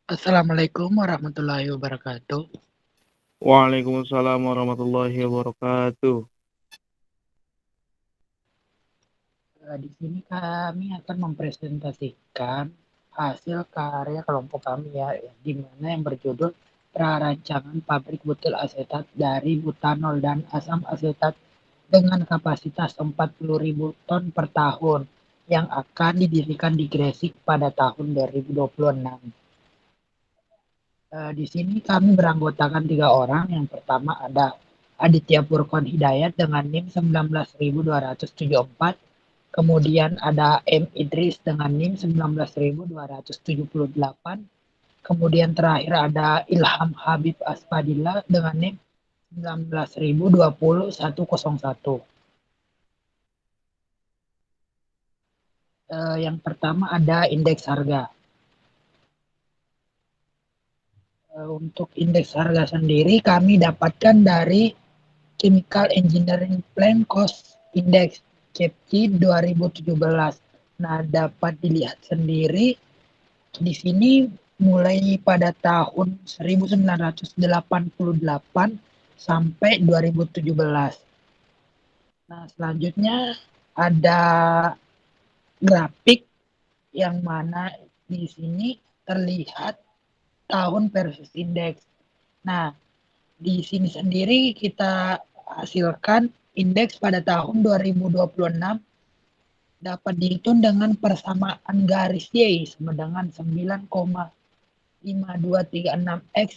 Assalamualaikum warahmatullahi wabarakatuh. Waalaikumsalam warahmatullahi wabarakatuh. Di sini kami akan mempresentasikan hasil karya kelompok kami ya, di mana yang berjudul Prarancangan Pabrik Butil Asetat dari butanol dan asam asetat dengan kapasitas 40.000 ton per tahun yang akan didirikan di Gresik pada tahun 2026. Di sini kami beranggotakan 3 orang. Yang pertama ada Aditya Purkon Hidayat dengan NIM 19.274. Kemudian ada M. Idris dengan NIM 19.278. Kemudian terakhir ada Ilham Habib Aspadilla dengan NIM 19.020.101. Yang pertama ada indeks harga. Untuk indeks harga sendiri kami dapatkan dari Chemical Engineering Plant Cost Index CEPCI 2017. Nah, dapat dilihat sendiri di sini mulai pada tahun 1988 sampai 2017. Nah, selanjutnya ada grafik yang mana di sini terlihat tahun versus indeks. Nah, di sini sendiri kita hasilkan indeks pada tahun 2026 dapat dihitung dengan persamaan garis Y sama dengan 9,5236 X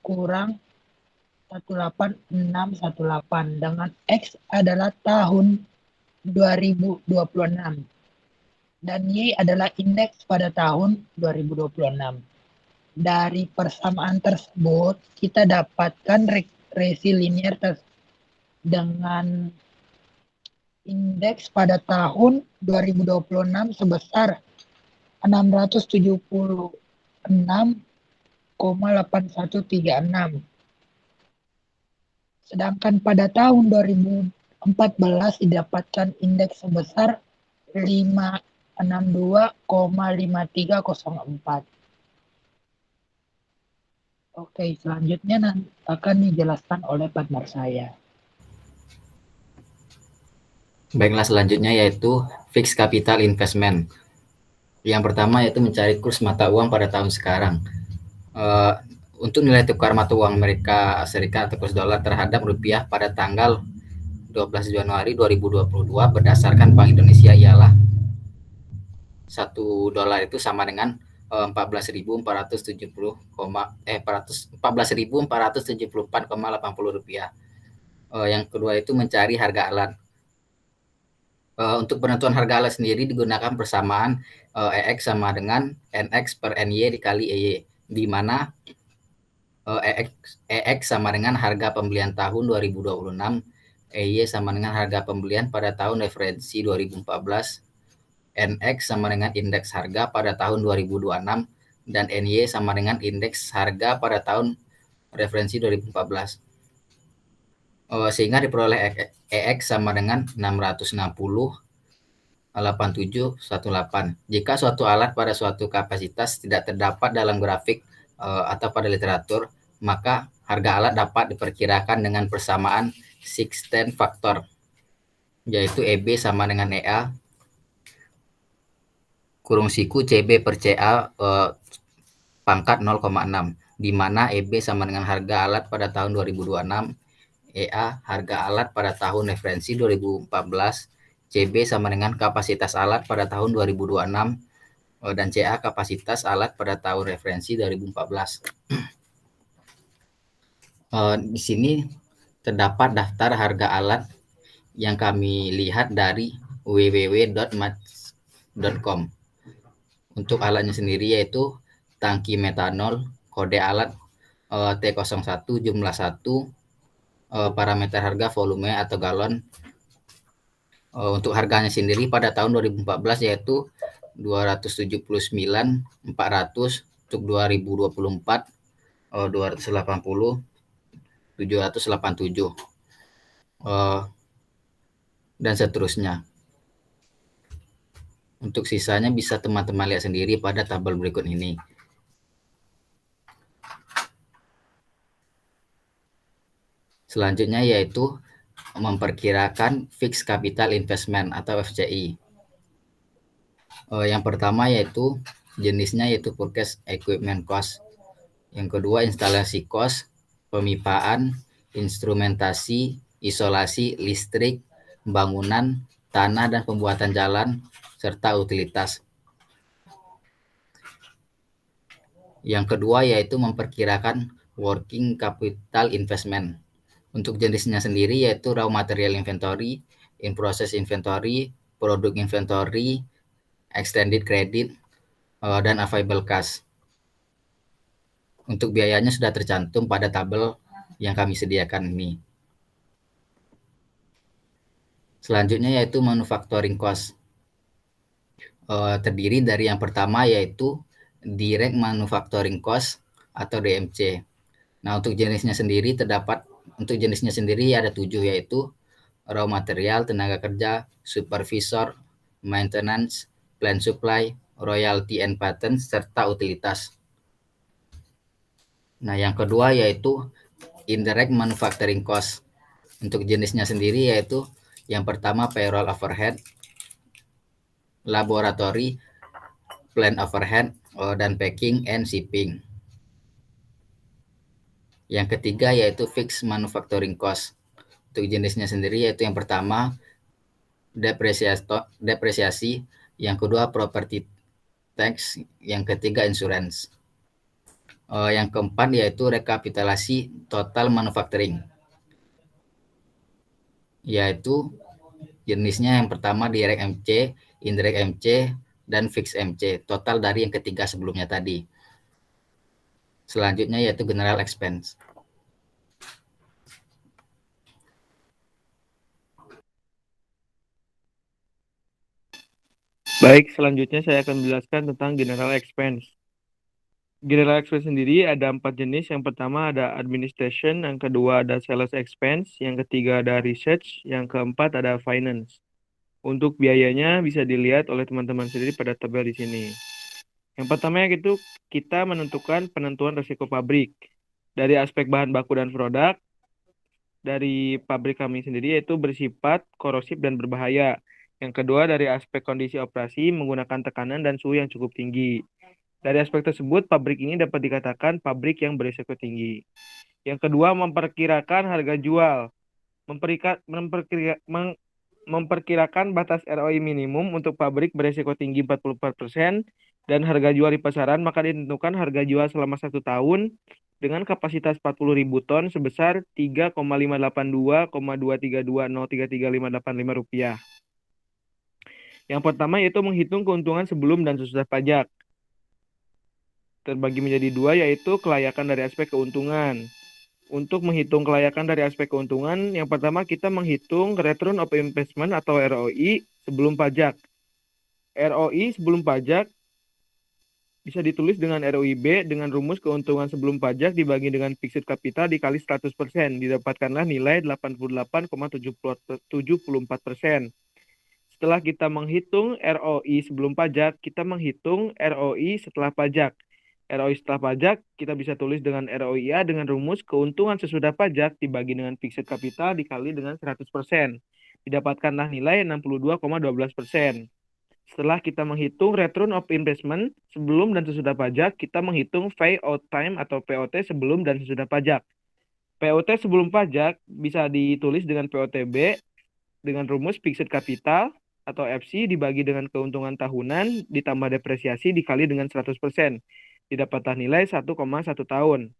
kurang 18618 dengan X adalah tahun 2026 dan Y adalah indeks pada tahun 2026. Dari persamaan tersebut kita dapatkan resi linier dengan indeks pada tahun 2026 sebesar 676,8136. Sedangkan pada tahun 2014 didapatkan indeks sebesar 562,5304. Oke, selanjutnya akan dijelaskan oleh partner saya. Baiklah, selanjutnya yaitu fixed capital investment. Yang pertama yaitu mencari kurs mata uang pada tahun sekarang. Untuk nilai tukar mata uang Amerika Serikat atau kurs dolar terhadap rupiah pada tanggal 12 Januari 2022 berdasarkan Bank Indonesia ialah 1 dolar itu sama dengan 14.474,80 rupiah. Yang kedua itu mencari harga alat. Untuk penentuan harga alat sendiri digunakan persamaan EX sama dengan NX per NY dikali EY, di mana EX sama dengan harga pembelian tahun 2026, EY sama dengan harga pembelian pada tahun referensi 2014, NX sama dengan indeks harga pada tahun 2026, dan NY sama dengan indeks harga pada tahun referensi 2014. Sehingga diperoleh EX sama dengan 660,8718. Jika suatu alat pada suatu kapasitas tidak terdapat dalam grafik atau pada literatur, maka harga alat dapat diperkirakan dengan persamaan sixten faktor, yaitu EB sama dengan EA kurung siku CB per CA pangkat 0,6, di mana EB sama dengan harga alat pada tahun 2026, EA harga alat pada tahun referensi 2014, CB sama dengan kapasitas alat pada tahun 2026, dan CA kapasitas alat pada tahun referensi 2014. Di sini terdapat daftar harga alat yang kami lihat dari www.match.com. Untuk alatnya sendiri yaitu tangki metanol, kode alat T01, jumlah 1, parameter harga volume atau galon. Untuk harganya sendiri pada tahun 2014 yaitu 279.400, untuk 2024 280, 787, dan seterusnya. Untuk sisanya bisa teman-teman lihat sendiri pada tabel berikut ini. Selanjutnya yaitu memperkirakan fixed capital investment atau FCI. Yang pertama yaitu jenisnya yaitu purchase equipment cost. Yang kedua instalasi cost, pemipaan, instrumentasi, isolasi, listrik, bangunan, tanah dan pembuatan jalan, serta utilitas. Yang kedua yaitu memperkirakan working capital investment. Untuk jenisnya sendiri yaitu raw material inventory, in-process inventory, product inventory, extended credit, dan available cash. Untuk biayanya sudah tercantum pada tabel yang kami sediakan ini. Selanjutnya yaitu manufacturing cost. Terdiri dari yang pertama yaitu direct manufacturing cost atau DMC. Nah, untuk jenisnya sendiri ada 7 yaitu raw material, tenaga kerja, supervisor, maintenance, plant supply, royalty and patent, serta utilitas. Nah, yang kedua yaitu indirect manufacturing cost. Untuk jenisnya sendiri yaitu yang pertama payroll overhead, laboratory, plant overhead, dan packing and shipping. Yang ketiga yaitu fixed manufacturing cost. Untuk jenisnya sendiri yaitu yang pertama depresiasi, yang kedua property tax, yang ketiga insurance. Yang keempat yaitu rekapitulasi total manufacturing, yaitu jenisnya yang pertama direct MC, indirect MC, dan fixed MC, total dari yang ketiga sebelumnya tadi. Selanjutnya yaitu general expense. Baik, selanjutnya saya akan menjelaskan tentang general expense. General expense sendiri ada 4 jenis. Yang pertama ada administration, yang kedua ada sales expense, yang ketiga ada research, yang keempat ada finance. Untuk biayanya bisa dilihat oleh teman-teman sendiri pada tabel di sini. Yang pertama yaitu kita menentukan penentuan risiko pabrik. Dari aspek bahan baku dan produk, dari pabrik kami sendiri yaitu bersifat korosif dan berbahaya. Yang kedua dari aspek kondisi operasi menggunakan tekanan dan suhu yang cukup tinggi. Dari aspek tersebut, pabrik ini dapat dikatakan pabrik yang berisiko tinggi. Yang kedua, memperkirakan harga jual. Memperkirakan batas ROI minimum untuk pabrik berisiko tinggi 44% dan harga jual di pasaran, maka ditentukan harga jual selama 1 tahun dengan kapasitas 40.000 ton sebesar Rp3,582,232,033,585. Yang pertama yaitu menghitung keuntungan sebelum dan sesudah pajak. Terbagi menjadi 2 yaitu kelayakan dari aspek keuntungan. Untuk menghitung kelayakan dari aspek keuntungan, yang pertama kita menghitung return of investment atau ROI sebelum pajak. ROI sebelum pajak bisa ditulis dengan ROIB dengan rumus keuntungan sebelum pajak dibagi dengan fixed capital dikali 100%. Didapatkanlah nilai 88,74%. Setelah kita menghitung ROI sebelum pajak, kita menghitung ROI setelah pajak. ROI setelah pajak kita bisa tulis dengan ROIA dengan rumus keuntungan sesudah pajak dibagi dengan fixed capital dikali dengan 100%. Didapatkanlah nilai 62,12%. Setelah kita menghitung return of investment sebelum dan sesudah pajak, kita menghitung payout time atau POT sebelum dan sesudah pajak. POT sebelum pajak bisa ditulis dengan POTB dengan rumus fixed capital atau FC dibagi dengan keuntungan tahunan ditambah depresiasi dikali dengan 100%. Didapatlah nilai 1,1 tahun.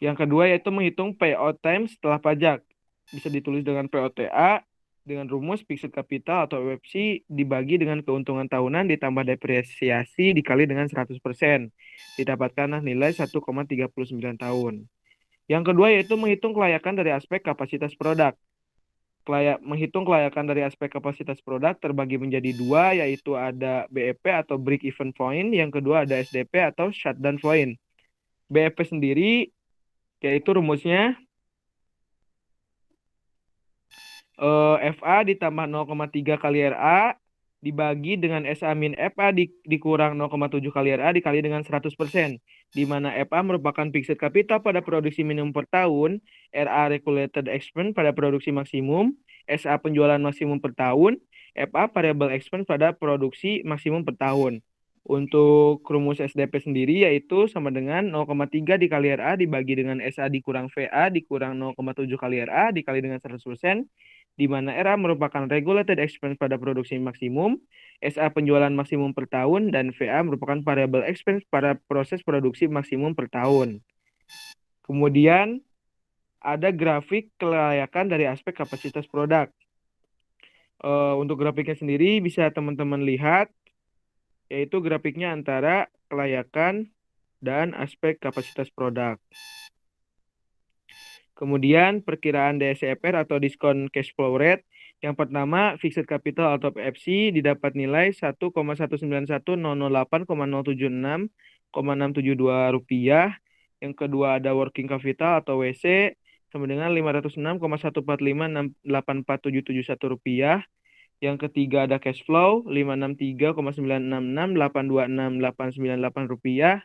Yang kedua yaitu menghitung payout time setelah pajak. Bisa ditulis dengan POTA dengan rumus fixed capital atau UFC dibagi dengan keuntungan tahunan ditambah depresiasi dikali dengan 100%. Didapatkanlah nilai 1,39 tahun. Yang kedua yaitu menghitung kelayakan dari aspek kapasitas produk. Menghitung kelayakan dari aspek kapasitas produk terbagi menjadi 2 yaitu ada BEP atau break even point, yang kedua ada SDP atau shutdown point. BEP sendiri yaitu rumusnya FA ditambah 0,3 kali RA dibagi dengan SA min FA dikurang 0,7 kali RA dikali dengan 100%, di mana FA merupakan fixed capital pada produksi minimum per tahun, RA regulated expense pada produksi maksimum, SA penjualan maksimum per tahun, FA variable expense pada produksi maksimum per tahun. Untuk rumus SDP sendiri yaitu sama dengan 0,3 dikali RA dibagi dengan SA dikurang VA dikurang 0,7 kali RA dikali dengan 100%, di mana RA merupakan regulated expense pada produksi maksimum, SA penjualan maksimum per tahun, dan VA merupakan variable expense pada proses produksi maksimum per tahun. Kemudian ada grafik kelayakan dari aspek kapasitas produk. Untuk grafiknya sendiri bisa teman-teman lihat, yaitu grafiknya antara kelayakan dan aspek kapasitas produk. Kemudian perkiraan DSCR atau diskon cash flow rate. Yang pertama, fixed capital atau PFC didapat nilai 1,191,008,076,672 rupiah. Yang kedua ada working capital atau WC sama dengan 506,145,684,771 rupiah. Yang ketiga ada cash flow 563,966,826,898 rupiah.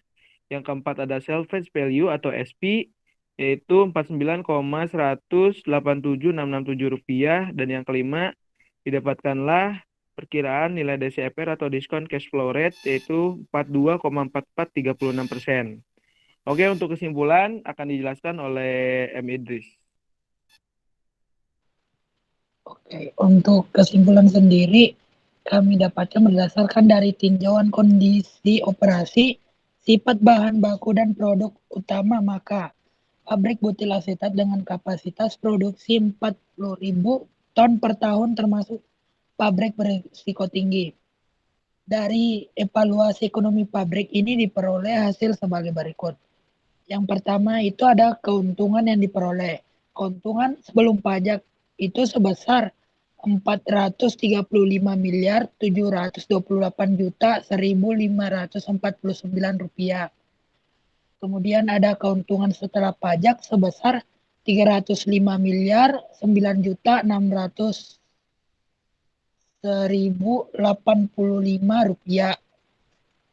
Yang keempat ada salvage value atau SP yaitu 49,187,667 rupiah, dan yang kelima didapatkanlah perkiraan nilai DCFR atau diskon cash flow rate yaitu 42,4436%. Oke, untuk kesimpulan akan dijelaskan oleh M. Idris. Oke, untuk kesimpulan sendiri kami dapatkan berdasarkan dari tinjauan kondisi operasi, sifat bahan baku dan produk utama, maka pabrik butil asetat dengan kapasitas produksi 40.000 ton per tahun termasuk pabrik berisiko tinggi. Dari evaluasi ekonomi pabrik ini diperoleh hasil sebagai berikut. Yang pertama itu ada keuntungan yang diperoleh. Keuntungan sebelum pajak itu sebesar 435 miliar 728 juta 1.549 rupiah. Kemudian ada keuntungan setelah pajak sebesar 305 miliar 9 juta 600.085 rupiah.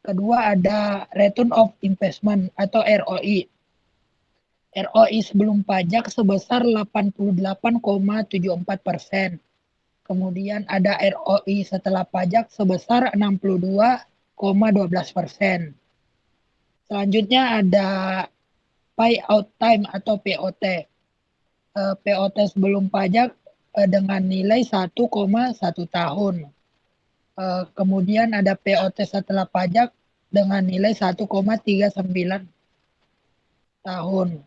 Kedua ada return of investment atau ROI. ROI sebelum pajak sebesar 88,74%. Kemudian ada ROI setelah pajak sebesar 62,12%. Selanjutnya ada payout time atau POT. POT sebelum pajak dengan nilai 1,1 tahun. Kemudian ada POT setelah pajak dengan nilai 1,39 tahun.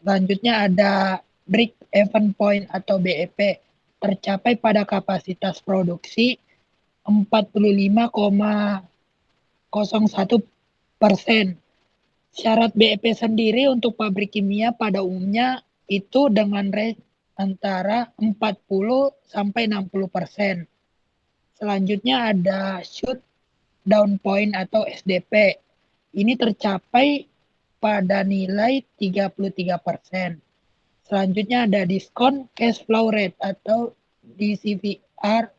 Selanjutnya ada break even point atau BEP tercapai pada kapasitas produksi 45,01%. Syarat BEP sendiri untuk pabrik kimia pada umumnya itu dengan rate antara 40 sampai 60%. Selanjutnya ada shoot down point atau SDP. Ini tercapai pada nilai 33%. Selanjutnya ada diskon cash flow rate atau DCVR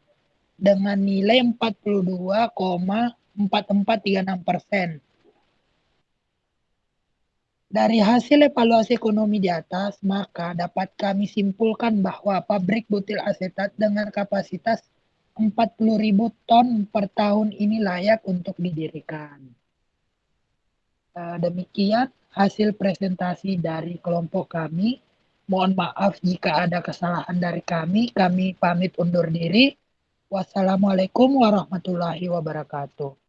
dengan nilai 42,4436%. Dari hasil evaluasi ekonomi di atas, maka dapat kami simpulkan bahwa pabrik butil asetat dengan kapasitas 40.000 ton per tahun ini layak untuk didirikan. Demikian hasil presentasi dari kelompok kami. Mohon maaf jika ada kesalahan dari kami. Kami pamit undur diri. Wassalamualaikum warahmatullahi wabarakatuh.